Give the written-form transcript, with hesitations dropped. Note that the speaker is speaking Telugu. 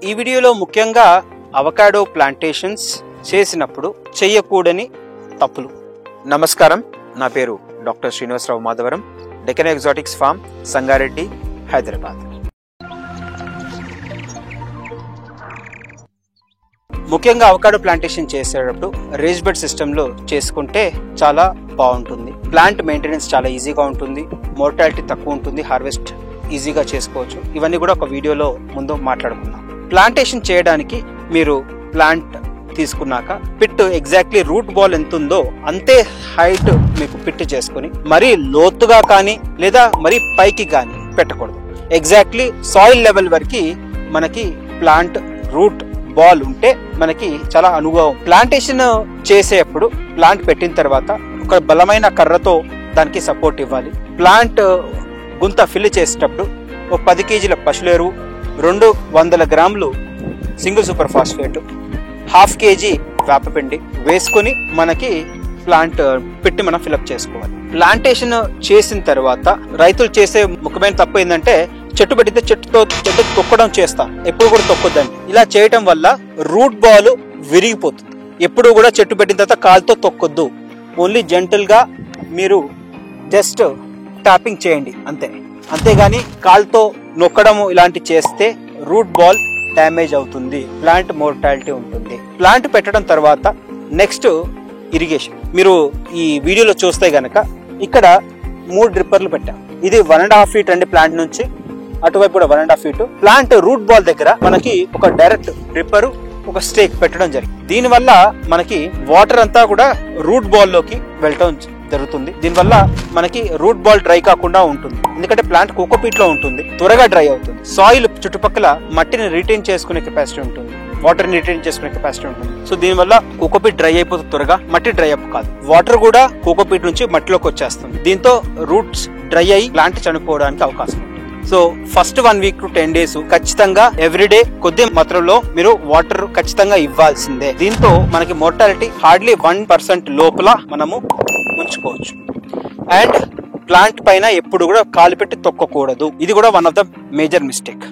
ఈ వీడియోలో ముఖ్యంగా అవకాడో ప్లాంటేషన్స్ చేసినప్పుడు చేయకూడని తప్పులు. నమస్కారం, నా పేరు doctor Srinivasarao Madhavaram, Deccan exotics farm, Sangareddy, Hyderabad. ముఖ్యంగా అవకాడో ప్లాంటేషన్ చేసేటప్పుడు రేజ్ బెడ్ సిస్టంలో చేసుకుంటే చాలా బాగుంటుంది. ప్లాంట్ మెయింటెనెన్స్ చాలా ఈజీగా ఉంటుంది, మోర్టాలిటీ తక్కువ ఉంటుంది, హార్వెస్ట్ ఈజీగా చేసుకోవచ్చు. ఇవన్నీ కూడా ఒక వీడియోలో ముందు మాట్లాడుకుందాం. ప్లాంటేషన్ చేయడానికి మీరు ప్లాంట్ తీసుకున్నాక పిట్ ఎగ్జాక్ట్లీ రూట్ బాల్ ఎంత ఉందో అంతే హైట్ మీకు పిట్ చేసుకుని మరీ లోతుగా కానీ లేదా మరీ పైకి కానీ పెట్టకూడదు. ఎగ్జాక్ట్లీ సాయిల్ లెవెల్ వరకు మనకి ప్లాంట్ రూట్ బాల్ ఉంటే మనకి చాలా అనుభవం. ప్లాంటేషన్ చేసేటప్పుడు ప్లాంట్ పెట్టిన తర్వాత ఒక బలమైన కర్రతో దానికి సపోర్ట్ ఇవ్వాలి. ప్లాంట్ గుంత ఫిల్ చేసేటప్పుడు ఒక 10 కేజీల పశువుల 200 గ్రాములు సింగిల్ సూపర్ ఫాస్ఫేట్, 1/2 కేజీ వేపపిండి వేసుకుని మనకి ప్లాంట్ పెట్టి మనం ఫిల్అప్ చేసుకోవాలి. ప్లాంటేషన్ చేసిన తర్వాత రైతులు చేసే ముఖ్యమైన తప్పు ఏంటంటే చెట్టు పెట్టితే చెట్టు తొక్కడం చేస్తాం. ఎప్పుడు కూడా తొక్కొద్దండి. ఇలా చేయటం వల్ల రూట్ బాల్ విరిగిపోతుంది. ఎప్పుడు కూడా చెట్టు పెట్టిన తర్వాత కాలుతో తొక్కొద్దు. ఓన్లీ జెంటల్ గా మీరు జస్ట్ టాపింగ్ చేయండి అంతేగాని కాలుతో నొక్కడం ఇలాంటి చేస్తే రూట్ బాల్ డ్యామేజ్ అవుతుంది, ప్లాంట్ మోర్టాలిటీ ఉంటుంది. ప్లాంట్ పెట్టడం తర్వాత నెక్స్ట్ ఇరిగేషన్. మీరు ఈ వీడియోలో చూస్తే గనక ఇక్కడ 3 డ్రిప్పర్లు పెట్టాం. ఇది 1.5 ఫీట్ అండి ప్లాంట్ నుంచి, అటువైపు కూడా 1.5 ఫీట్. ప్లాంట్ రూట్ బాల్ దగ్గర మనకి ఒక డైరెక్ట్ డ్రిప్పర్, ఒక స్టేక్ పెట్టడం జరిగింది. దీనివల్ల మనకి వాటర్ అంతా కూడా రూట్ బాల్ లోకి వెళ్ళటం జరుగుతుంది. దీనివల్ల మనకి రూట్ బాల్ డ్రై కాకుండా ఉంటుంది. ఎందుకంటే ప్లాంట్ కోకోపీట్ లో ఉంటుంది, త్వరగా డ్రై అవుతుంది. సాయిల్ చుట్టుపక్కల మట్టిని రిటైన్ చేసుకునే కెపాసిటీ ఉంటుంది, వాటర్ ని రిటైన్ చేసుకునే కెపాసిటీ ఉంటుంది. సో దీనివల్ల కోకోపీట్ డ్రై అయిపోతుంది త్వరగా, మట్టి డ్రై అప్ కాదు. వాటర్ కూడా కోకోపీట్ నుంచి మట్టిలోకి వచ్చేస్తుంది. దీంతో రూట్స్ డ్రై అయ్యి ప్లాంట్ చనిపోవడానికి అవకాశం ఉంటుంది. So first 1 week to 10 days ఖచ్చితంగా ఎవ్రీడే కొద్ది మాత్రంలో మీరు వాటర్ ఖచ్చితంగా ఇవ్వాల్సిందే. దీంతో మనకి మోర్టాలిటీ హార్డ్లీ 1% లోపల మనము ఉంచుకోవచ్చు. అండ్ ప్లాంట్ పైన ఎప్పుడు కూడా కాలు పెట్టి తొక్కకూడదు. ఇది కూడా one of the major mistake.